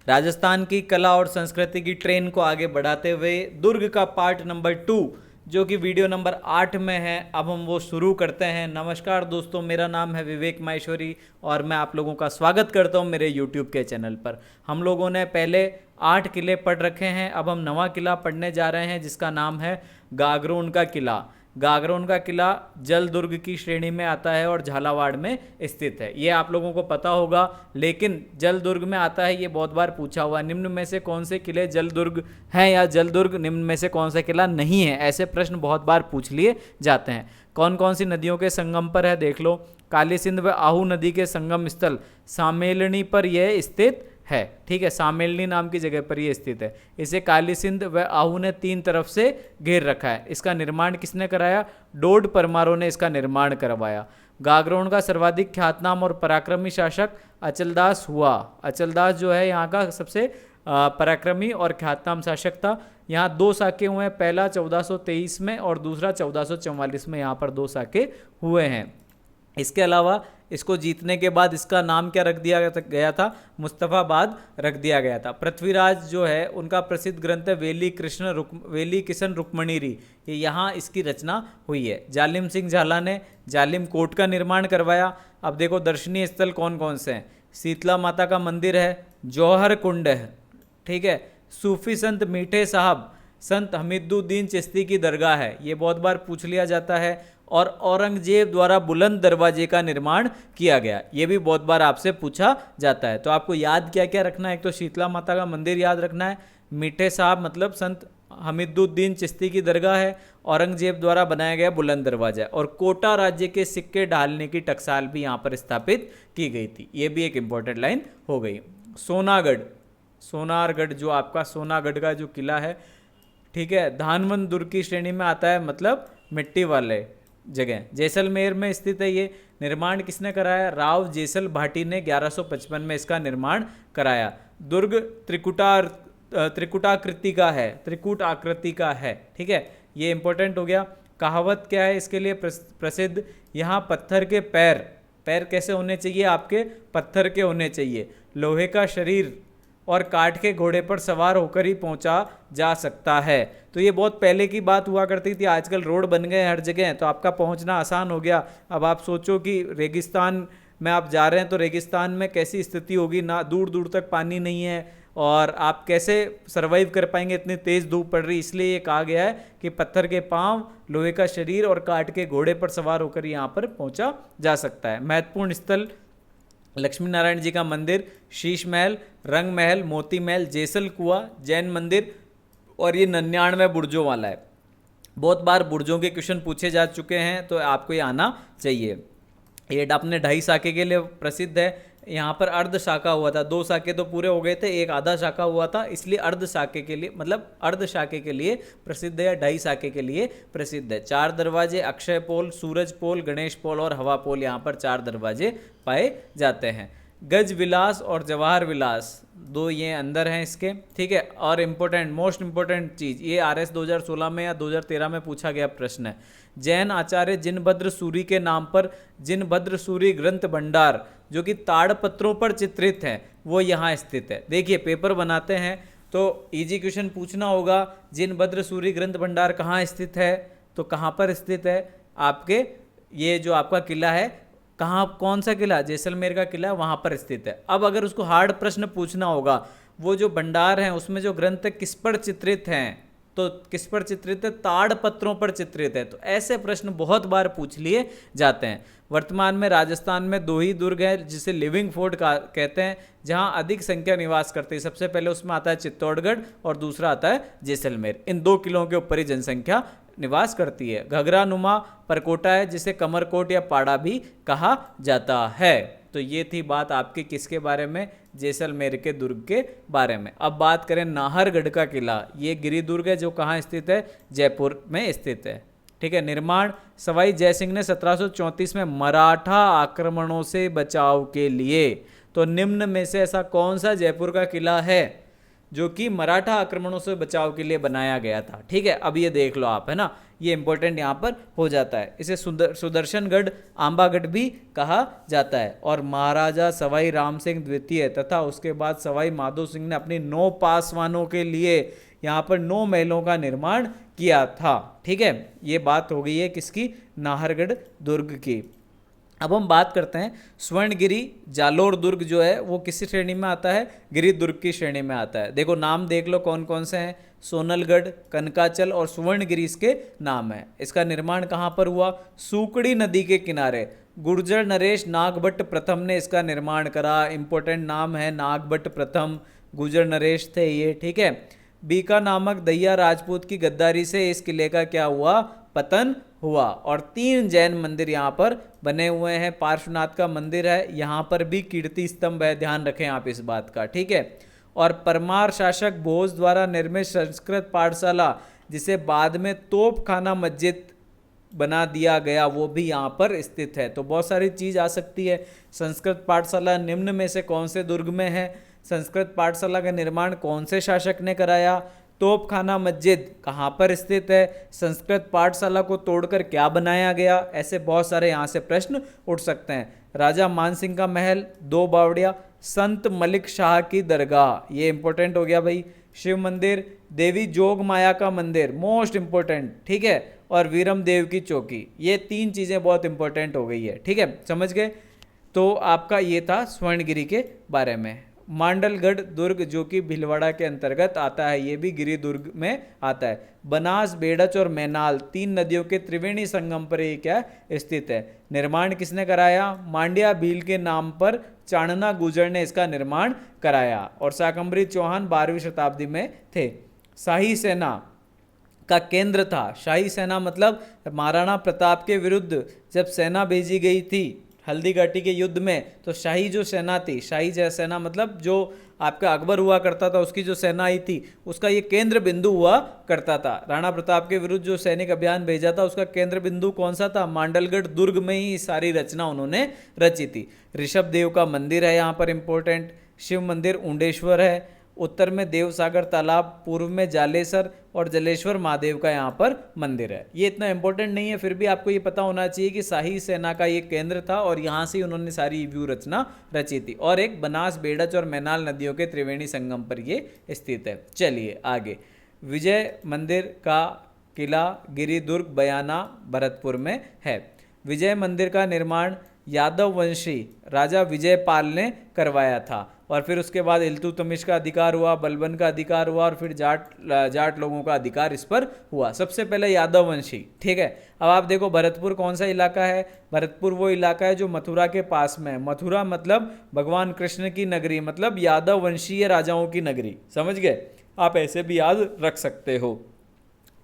राजस्थान की कला और संस्कृति की ट्रेन को आगे बढ़ाते हुए दुर्ग का पार्ट नंबर 2 जो कि वीडियो नंबर 8 में है, अब हम वो शुरू करते हैं। नमस्कार दोस्तों, मेरा नाम है विवेक माहेश्वरी और मैं आप लोगों का स्वागत करता हूं मेरे यूट्यूब के चैनल पर। हम लोगों ने पहले 8 किले पढ़ रखे हैं, अब हम नवा किला पढ़ने जा रहे हैं जिसका नाम है गागरोन का किला। गागरोन का किला जल दुर्ग की श्रेणी में आता है और झालावाड़ में स्थित है, ये आप लोगों को पता होगा। लेकिन जल दुर्ग में आता है, ये बहुत बार पूछा हुआ। निम्न में से कौन से किले जल दुर्ग हैं या जल दुर्ग निम्न में से कौन सा किला नहीं है, ऐसे प्रश्न बहुत बार पूछ लिए जाते हैं। कौन कौन सी नदियों के संगम पर है देख लो। काली सिंध व आहू नदी के संगम स्थल सामेलनी पर यह स्थित है, ठीक है, सामेलनी नाम की जगह पर ये स्थित है। इसे काली सिंध व आहू ने 3 तरफ से घेर रखा है। इसका निर्माण किसने कराया? डोड परमारों ने इसका निर्माण करवाया। गागरोन का सर्वाधिक ख्यातनाम और पराक्रमी शासक अचलदास हुआ। अचलदास जो है यहाँ का सबसे पराक्रमी और ख्यातनाम शासक था। यहाँ 2 साके हुए हैं, पहला 1423 में और दूसरा 1444 में, यहाँ पर 2 साके हुए हैं। इसके अलावा इसको जीतने के बाद इसका नाम क्या रख दिया गया था? मुस्तफ़ाबाद रख दिया गया था। पृथ्वीराज जो है उनका प्रसिद्ध ग्रंथ है वेली किशन रुक्मणीरी, ये यहाँ इसकी रचना हुई है। जालिम सिंह झाला ने जालिम कोट का निर्माण करवाया। अब देखो दर्शनीय स्थल कौन कौन से हैं। शीतला माता का मंदिर है, जौहर कुंड है, ठीक है, सूफी संत मीठे साहब संत हमीदुद्दीन चिश्ती की दरगाह है, ये बहुत बार पूछ लिया जाता है। और औरंगजेब द्वारा बुलंद दरवाजे का निर्माण किया गया, ये भी बहुत बार आपसे पूछा जाता है। तो आपको याद क्या क्या रखना है? एक तो शीतला माता का मंदिर याद रखना है, मीठे साहब मतलब संत हमीदुद्दीन चिश्ती की दरगाह है, औरंगजेब द्वारा बनाया गया बुलंद दरवाजा, और कोटा राज्य के सिक्के ढालने की टकसाल भी यहाँ पर स्थापित की गई थी। ये भी एक इंपॉर्टेंट लाइन हो गई। सोनारगढ़ जो आपका सोनागढ़ का जो किला है, ठीक है, धानवंत दुर्ग की श्रेणी में आता है, मतलब मिट्टी वाले जगह। जैसलमेर में स्थित है ये। निर्माण किसने कराया? राव जेसल भाटी ने 1155 में इसका निर्माण कराया। दुर्ग त्रिकुटाकृति का है, त्रिकूट आकृति का है, ठीक है, ये इंपॉर्टेंट हो गया। कहावत क्या है इसके लिए प्रसिद्ध? यहाँ पत्थर के पैर कैसे होने चाहिए? आपके पत्थर के होने चाहिए। लोहे का शरीर और काठ के घोड़े पर सवार होकर ही पहुंचा जा सकता है। तो ये बहुत पहले की बात हुआ करती थी, आजकल रोड बन गए हर जगह, तो आपका पहुंचना आसान हो गया। अब आप सोचो कि रेगिस्तान में आप जा रहे हैं तो रेगिस्तान में कैसी स्थिति होगी, ना दूर दूर तक पानी नहीं है, और आप कैसे सर्वाइव कर पाएंगे, इतनी तेज़ धूप पड़ रही। इसलिए ये कहा गया है कि पत्थर के पांव, लोहे का शरीर और काठ के घोड़े पर सवार होकर यहाँ पर पहुँचा जा सकता है। महत्वपूर्ण स्थल लक्ष्मी नारायण जी का मंदिर, शीश महल, रंग महल, मोती महल, जेसल कुआं, जैन मंदिर, और ये 99 बुर्जों वाला है। बहुत बार बुर्जों के क्वेश्चन पूछे जा चुके हैं, तो आपको ये आना चाहिए। ये अपने 2.5 साके के लिए प्रसिद्ध है। यहाँ पर अर्ध शाखा हुआ था, 2 साके तो पूरे हो गए थे, एक आधा शाखा हुआ था, इसलिए अर्ध शाके के लिए, मतलब अर्ध शाके के लिए प्रसिद्ध है या 2.5 साके के लिए प्रसिद्ध है। 4 दरवाजे, अक्षय पोल, सूरज पोल, गणेश पोल और हवा पोल, यहाँ पर 4 दरवाजे पाए जाते हैं। गज विलास और जवाहर विलास 2 ये अंदर हैं इसके, ठीक है। और इम्पोर्टेंट, मोस्ट इम्पोर्टेंट चीज़, ये RS 2016 में या 2013 में पूछा गया प्रश्न है। जैन आचार्य जिनभद्र सूरी के नाम पर जिनभद्र सूरी ग्रंथ भंडार, जो कि ताड़पत्रों पर चित्रित है, वो यहाँ स्थित है। देखिए पेपर बनाते हैं तो इजी क्वेश्चन पूछना होगा, जिनभद्र सूरी ग्रंथ भंडार कहाँ स्थित है, तो कहाँ पर स्थित है? आपके ये जो आपका किला है, कहाँ, कौन सा किला? जैसलमेर का किला, वहाँ पर स्थित है। अब अगर उसको हार्ड प्रश्न पूछना होगा, वो जो भंडार हैं उसमें जो ग्रंथ किस पर चित्रित हैं, तो किस पर चित्रित है? ताड़पत्रों पर चित्रित है। तो ऐसे प्रश्न बहुत बार पूछ लिए जाते हैं। वर्तमान में राजस्थान में 2 ही दुर्ग हैं जिसे लिविंग फोर्ट कहते हैं, जहां अधिक संख्या निवास करती है। सबसे पहले उसमें आता है चित्तौड़गढ़ और दूसरा आता है जैसलमेर। इन 2 किलों के ऊपर ही जनसंख्या निवास करती है। घघरा नुमा परकोटा है जिसे कमरकोट या पाड़ा भी कहा जाता है। तो ये थी बात आपकी किसके बारे में? जैसलमेर के दुर्ग के बारे में। अब बात करें नाहरगढ़ का किला, ये गिरी दुर्ग है जो कहाँ स्थित है? जयपुर में स्थित है, ठीक है। निर्माण सवाई जयसिंह ने 1734 में मराठा आक्रमणों से बचाव के लिए। तो निम्न में से ऐसा कौन सा जयपुर का किला है जो कि मराठा आक्रमणों से बचाव के लिए बनाया गया था। ठीक है, अब ये देख लो आप, है ना, ये इंपॉर्टेंट यहाँ पर हो जाता है। इसे सुदर्शनगढ़ आंबागढ़ भी कहा जाता है। और महाराजा सवाई राम सिंह द्वितीय तथा उसके बाद सवाई माधो सिंह ने अपनी 9 पासवानों के लिए यहाँ पर 9 महलों का निर्माण किया था। ठीक है, ये बात हो गई है किसकी, नाहरगढ़ दुर्ग की। अब हम बात करते हैं स्वर्णगिरी जालोर दुर्ग जो है वो किस श्रेणी में आता है, गिरि दुर्ग की श्रेणी में आता है। देखो नाम देख लो कौन कौन से हैं, सोनलगढ़, कनकाचल और सुवर्णगिरी इसके नाम है। इसका निर्माण कहाँ पर हुआ, सूकड़ी नदी के किनारे। गुर्जर नरेश नागभट्ट प्रथम ने इसका निर्माण करा। इंपॉर्टेंट नाम है नागभट्ट प्रथम, गुर्जर नरेश थे ये। ठीक है, बीका नामक दैया राजपूत की गद्दारी से इस किले का क्या हुआ, पतन हुआ। और 3 जैन मंदिर यहाँ पर बने हुए हैं। पार्श्वनाथ का मंदिर है, यहाँ पर भी कीर्ति स्तंभ है, ध्यान रखें आप इस बात का। ठीक है, और परमार शासक भोज द्वारा निर्मित संस्कृत पाठशाला, जिसे बाद में तोपखाना मस्जिद बना दिया गया, वो भी यहाँ पर स्थित है। तो बहुत सारी चीज़ आ सकती है। संस्कृत पाठशाला निम्न में से कौन से दुर्ग में है, संस्कृत पाठशाला का निर्माण कौन से शासक ने कराया, तोपखाना मस्जिद कहाँ पर स्थित है, संस्कृत पाठशाला को तोड़कर क्या बनाया गया, ऐसे बहुत सारे यहाँ से प्रश्न उठ सकते हैं। राजा मानसिंह का महल, 2 बावड़िया, संत मलिक शाह की दरगाह, ये इंपॉर्टेंट हो गया भाई। शिव मंदिर, देवी जोग माया का मंदिर, मोस्ट इंपॉर्टेंट। ठीक है, और वीरम देव की चौकी, ये 3 चीज़ें बहुत इंपॉर्टेंट हो गई है। ठीक है, समझ गए। तो आपका ये था स्वर्णगिरी के बारे में। मांडलगढ़ दुर्ग जो कि भीलवाड़ा के अंतर्गत आता है, ये भी गिरि दुर्ग में आता है। बनास, बेड़च और मैनाल 3 नदियों के त्रिवेणी संगम पर ये क्या स्थित है। निर्माण किसने कराया, मांड्या भील के नाम पर चाणना गुर्जर ने इसका निर्माण कराया। और शाकंभरी चौहान 12वीं शताब्दी में थे। शाही सेना का केंद्र था। शाही सेना मतलब महाराणा प्रताप के विरुद्ध जब सेना भेजी गई थी हल्दी घाटी के युद्ध में, तो शाही जो सेना थी, शाही सेना मतलब जो आपका अकबर हुआ करता था उसकी जो सेना आई थी, उसका ये केंद्र बिंदु हुआ करता था। राणा प्रताप के विरुद्ध जो सैनिक अभियान भेजा था उसका केंद्र बिंदु कौन सा था, मांडलगढ़ दुर्ग में ही सारी रचना उन्होंने रची थी। ऋषभ देव का मंदिर है यहाँ पर इंपॉर्टेंट। शिव मंदिर उंडेश्वर है। उत्तर में देवसागर तालाब, पूर्व में जालेसर और जलेश्वर महादेव का यहाँ पर मंदिर है। ये इतना इंपॉर्टेंट नहीं है, फिर भी आपको ये पता होना चाहिए कि शाही सेना का ये केंद्र था और यहाँ से उन्होंने सारी व्यू रचना रची थी। और एक बनास, बेड़च और मैनाल नदियों के त्रिवेणी संगम पर ये स्थित है। चलिए आगे। विजय मंदिर का किला गिरि दुर्ग बयाना भरतपुर में है। विजय मंदिर का निर्माण यादव वंशी राजा विजयपाल ने करवाया था। और फिर उसके बाद इल्तुतमिश का अधिकार हुआ, बलबन का अधिकार हुआ और फिर जाट लोगों का अधिकार इस पर हुआ। सबसे पहले यादव वंशी। ठीक है, अब आप देखो भरतपुर कौन सा इलाका है, भरतपुर वो इलाका है जो मथुरा के पास में है। मथुरा मतलब भगवान कृष्ण की नगरी, मतलब यादव वंशीय राजाओं की नगरी। समझ गए, आप ऐसे भी याद रख सकते हो।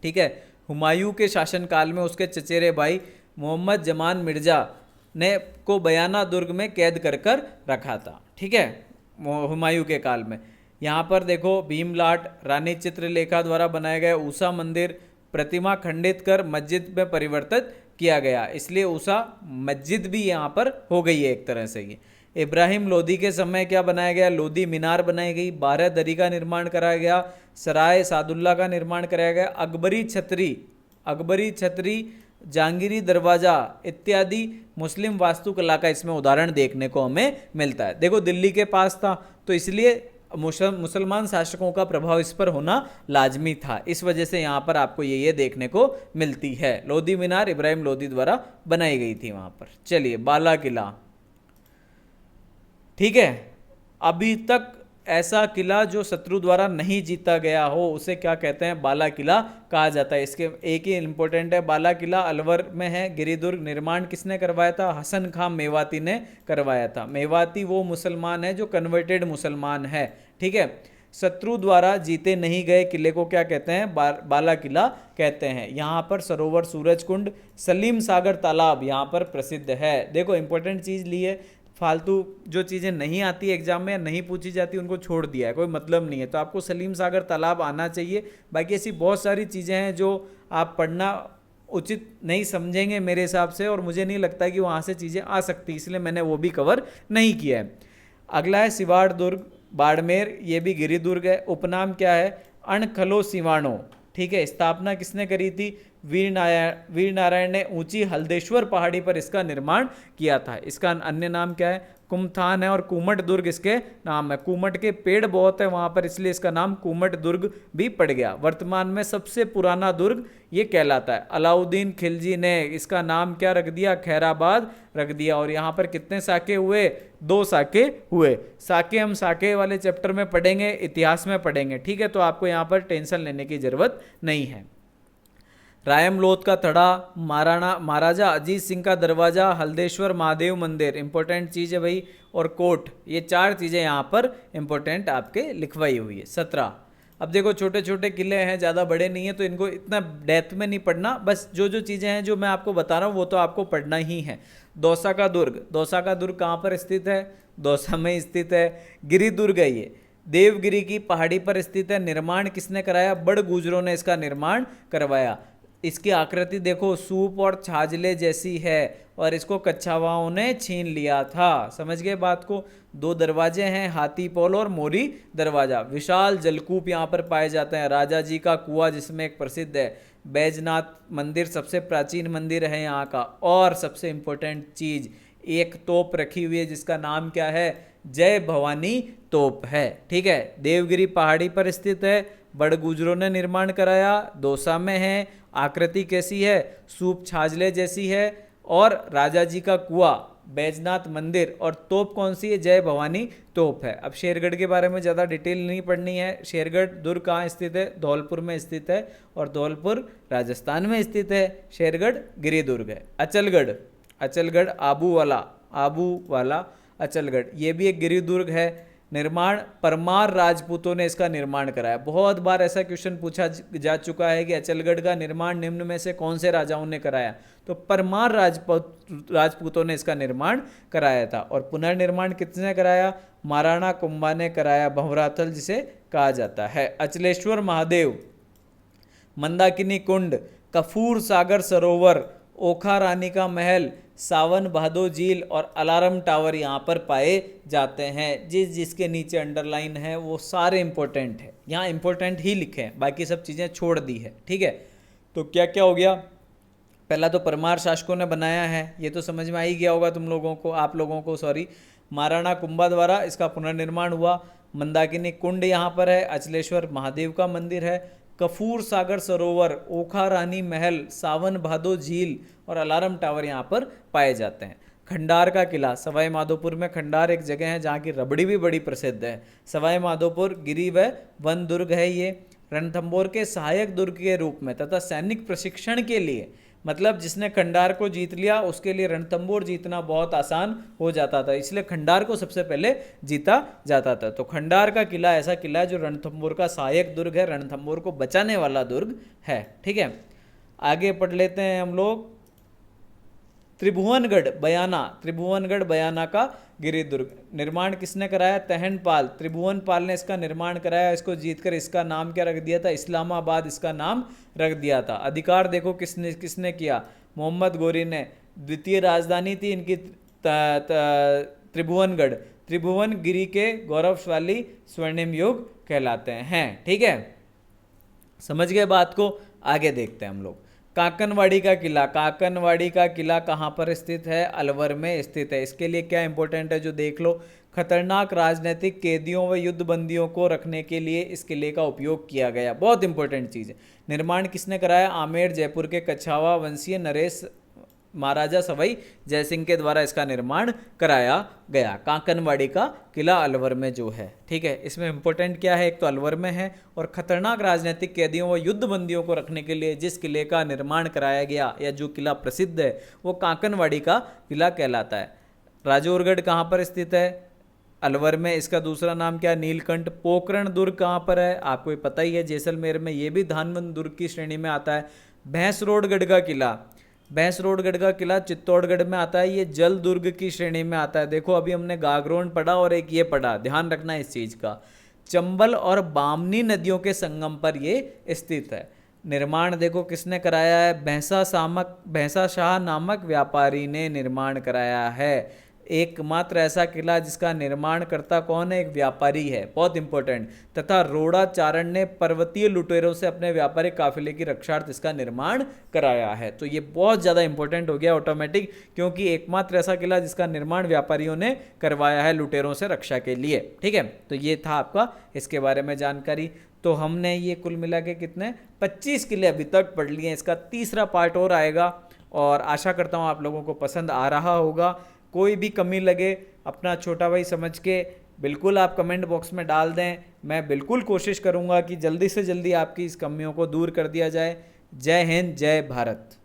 ठीक है, हुमायूं के शासनकाल में उसके चचेरे भाई मोहम्मद जमान मिर्जा ने को बयाना दुर्ग में कैद कर कर रखा था। ठीक है, हुमायूं के काल में। यहाँ पर देखो भीमलाट, रानी चित्रलेखा द्वारा बनाया गया ऊषा मंदिर प्रतिमा खंडित कर मस्जिद में परिवर्तित किया गया, इसलिए ऊषा मस्जिद भी यहाँ पर हो गई है एक तरह से। ये इब्राहिम लोदी के समय क्या बनाया गया, लोदी मीनार बनाई गई। 12 दरी का निर्माण कराया गया। सराय सादुल्ला का निर्माण कराया गया। अकबरी छतरी, जहांगीरी दरवाजा इत्यादि मुस्लिम वास्तुकला का इसमें उदाहरण देखने को हमें मिलता है। देखो दिल्ली के पास था तो इसलिए मुसलमान शासकों का प्रभाव इस पर होना लाजमी था, इस वजह से यहाँ पर आपको ये देखने को मिलती है। लोदी मीनार इब्राहिम लोदी द्वारा बनाई गई थी वहाँ पर। चलिए बाला किला। ठीक है, अभी तक ऐसा किला जो शत्रु द्वारा नहीं जीता गया हो उसे क्या कहते हैं, बाला किला कहा जाता है। इसके एक ही इंपॉर्टेंट है, बाला किला अलवर में है। गिरिदुर्ग निर्माण किसने करवाया था, हसन खां मेवाती ने करवाया था। मेवाती वो मुसलमान है जो कन्वर्टेड मुसलमान है। ठीक है, शत्रु द्वारा जीते नहीं गए किले को क्या कहते हैं, बाला किला कहते हैं। यहाँ पर सरोवर, सूरज कुंड, सलीम सागर तालाब यहाँ पर प्रसिद्ध है। देखो इंपॉर्टेंट चीज़ ली है, फालतू जो चीज़ें नहीं आती एग्जाम में या नहीं पूछी जाती उनको छोड़ दिया है, कोई मतलब नहीं है। तो आपको सलीम सागर तालाब आना चाहिए। बाकी ऐसी बहुत सारी चीज़ें हैं जो आप पढ़ना उचित नहीं समझेंगे मेरे हिसाब से, और मुझे नहीं लगता कि वहाँ से चीज़ें आ सकती, इसलिए मैंने वो भी कवर नहीं किया है। अगला है सिवाड़ दुर्ग। बाड़मेर, ये भी गिरी दुर्ग है। उपनाम क्या है? अणखलो सिवाणो, ठीक है। स्थापना किसने करी थी? वीर नारायण ने ऊंची हल्देश्वर पहाड़ी पर इसका निर्माण किया था। इसका अन्य नाम क्या है? कुमथान है, और कुमट दुर्ग इसके नाम है। कुमट के पेड़ बहुत है वहां पर, इसलिए इसका नाम कुमट दुर्ग भी पड़ गया। वर्तमान में सबसे पुराना दुर्ग ये कहलाता है। अलाउद्दीन खिलजी ने इसका नाम क्या रख दिया? खैराबाद रख दिया। और यहाँ पर कितने साके हुए? 2 साके हुए। साके हम साके वाले चैप्टर में पढ़ेंगे, इतिहास में पढ़ेंगे, ठीक है। तो आपको यहाँ पर टेंशन लेने की जरूरत नहीं है। रायमलोथ का थड़ा, महाराजा अजीत सिंह का दरवाजा, हल्देश्वर महादेव मंदिर, इंपॉर्टेंट चीज़ है भाई, और कोट, ये 4 चीज़ें यहाँ पर इंपॉर्टेंट आपके लिखवाई हुई है। 17। अब देखो छोटे छोटे किले हैं, ज़्यादा बड़े नहीं है, तो इनको इतना डेप्थ में नहीं पढ़ना, बस जो जो चीज़ें हैं जो मैं आपको बता रहा हूँ वो तो आपको पढ़ना ही है। दौसा का दुर्ग, दौसा का दुर्ग कहाँ पर स्थित है? दौसा में स्थित है। गिरी दुर्ग है ये, देवगिरी की पहाड़ी पर स्थित है। निर्माण किसने कराया? बड़ गुजरों ने इसका निर्माण करवाया। इसकी आकृति देखो सूप और छाजले जैसी है, और इसको कच्छावाओं ने छीन लिया था। समझ गए बात को? 2 दरवाजे हैं, हाथी पोल और मोरी दरवाजा। विशाल जलकूप यहाँ पर पाए जाते हैं। राजा जी का कुआं जिसमें एक प्रसिद्ध है। बैजनाथ मंदिर सबसे प्राचीन मंदिर है यहाँ का। और सबसे इंपॉर्टेंट चीज, एक तोप रखी हुई है जिसका नाम क्या है? जय भवानी तोप है, ठीक है। देवगिरी पहाड़ी पर स्थित है। बड़ गुजरों ने निर्माण कराया। दौसा में है। आकृति कैसी है? सूप छाजले जैसी है। और राजा जी का कुआं, बैजनाथ मंदिर, और तोप कौन सी है? जय भवानी तोप है। अब शेरगढ़ के बारे में ज़्यादा डिटेल नहीं पढ़नी है। शेरगढ़ दुर्ग कहाँ स्थित है? धौलपुर में स्थित है, और धौलपुर राजस्थान में स्थित है। शेरगढ़ गिरी दुर्ग है। अचलगढ़, अचलगढ़ आबू वाला अचलगढ़, ये भी एक गिरी दुर्ग है। निर्माण परमार राजपूतों ने इसका निर्माण कराया। बहुत बार ऐसा क्वेश्चन पूछा जा चुका है कि अचलगढ़ का निर्माण निम्न में से कौन से राजाओं ने कराया? तो परमार राजपूतों ने इसका निर्माण कराया था। और पुनर्निर्माण किसने कराया? महाराणा कुंभा ने कराया, भंवराथल जिसे कहा जाता है। अचलेश्वर महादेव, मंदाकिनी कुंड, कफूर सागर सरोवर, ओखा रानी का महल, सावन भादो झील और अलार्म टावर यहाँ पर पाए जाते हैं। जिसके नीचे अंडरलाइन है वो सारे इंपॉर्टेंट है, यहाँ इंपॉर्टेंट ही लिखे हैं, बाकी सब चीज़ें छोड़ दी है, ठीक है। तो क्या क्या हो गया? पहला तो परमार शासकों ने बनाया है, ये तो समझ में आ ही गया होगा तुम लोगों को, आप लोगों को, सॉरी। महाराणा कुंभा द्वारा इसका पुनर्निर्माण हुआ। मंदाकिनी कुंड यहाँ पर है। अचलेश्वर महादेव का मंदिर है। कफूर सागर सरोवर, ओखा रानी महल, सावन भादो झील और अलार्म टावर यहाँ पर पाए जाते हैं। खंडार का किला, सवाई माधोपुर में खंडार एक जगह है जहाँ की रबड़ी भी बड़ी प्रसिद्ध है। सवाई माधोपुर गिरी व वन दुर्ग है ये। रणथंभौर के सहायक दुर्ग के रूप में तथा सैनिक प्रशिक्षण के लिए, मतलब जिसने खंडार को जीत लिया उसके लिए रणथंभौर जीतना बहुत आसान हो जाता था, इसलिए खंडार को सबसे पहले जीता जाता था। तो खंडार का किला ऐसा किला है जो रणथंभौर का सहायक दुर्ग है, रणथंभौर को बचाने वाला दुर्ग है, ठीक है। आगे पढ़ लेते हैं हम लोग। त्रिभुवनगढ़ बयाना का गिरी दुर्ग, निर्माण किसने कराया? तहनपाल, त्रिभुवनपाल ने इसका निर्माण कराया। इसको जीतकर इसका नाम क्या रख दिया था? इस्लामाबाद इसका नाम रख दिया था। अधिकार देखो किसने किसने किया? मोहम्मद गोरी ने। द्वितीय राजधानी थी इनकी त्रिभुवनगढ़। त्रिभुवनगिरी के गौरवशाली स्वर्णिम युग कहलाते हैं, ठीक है। समझ गए बात को? आगे देखते हैं हम लोग। काकनवाड़ी का किला, काकनवाड़ी का किला कहाँ पर स्थित है? अलवर में स्थित है। इसके लिए क्या इंपॉर्टेंट है जो देख लो। खतरनाक राजनीतिक कैदियों व युद्धबंदियों को रखने के लिए इस किले का उपयोग किया गया, बहुत इंपॉर्टेंट चीज़ है। निर्माण किसने कराया? आमेर जयपुर के कछावा वंशीय नरेश महाराजा सवाई जयसिंह के द्वारा इसका निर्माण कराया गया। काकनवाड़ी का किला अलवर में जो है, ठीक है। इसमें इंपॉर्टेंट क्या है? एक तो अलवर में है, और खतरनाक राजनीतिक कैदियों व युद्धबंदियों को रखने के लिए जिस किले का निर्माण कराया गया या जो किला प्रसिद्ध है वो काकनवाड़ी का किला कहलाता है। राजौरगढ़ कहाँ पर स्थित है? अलवर में। इसका दूसरा नाम क्या है? नीलकंठ। पोखरण दुर्ग कहाँ पर है? आपको पता ही है, जैसलमेर में। ये भी धानमंद दुर्ग की श्रेणी में आता है। भैंसरोडगढ़ का किला, भैंसरोडगढ़ का किला चित्तौड़गढ़ में आता है। ये जल दुर्ग की श्रेणी में आता है। देखो अभी हमने गागरोन पढ़ा और एक ये पढ़ा, ध्यान रखना इस चीज़ का। चंबल और बामनी नदियों के संगम पर ये स्थित है। निर्माण देखो किसने कराया है? भैंसा शाह नामक व्यापारी ने निर्माण कराया है। एकमात्र ऐसा किला जिसका निर्माण करता कौन है? एक व्यापारी है, बहुत इंपॉर्टेंट। तथा रोड़ाचारण ने पर्वतीय लुटेरों से अपने व्यापारिक काफिले की रक्षार्थ इसका निर्माण कराया है। तो ये बहुत ज़्यादा इंपॉर्टेंट हो गया ऑटोमेटिक, क्योंकि एकमात्र ऐसा किला जिसका निर्माण व्यापारियों ने करवाया है लुटेरों से रक्षा के लिए। ठीक है, तो ये था आपका इसके बारे में जानकारी। तो हमने ये कुल मिला के कितने 25 किले अभी तक पढ़ लिए हैं। इसका तीसरा पार्ट और आएगा और आशा करता हूँ आप लोगों को पसंद आ रहा होगा। कोई भी कमी लगे अपना छोटा भाई समझ के बिल्कुल आप कमेंट बॉक्स में डाल दें। मैं बिल्कुल कोशिश करूँगा कि जल्दी से जल्दी आपकी इस कमियों को दूर कर दिया जाए। जय हिंद, जय भारत।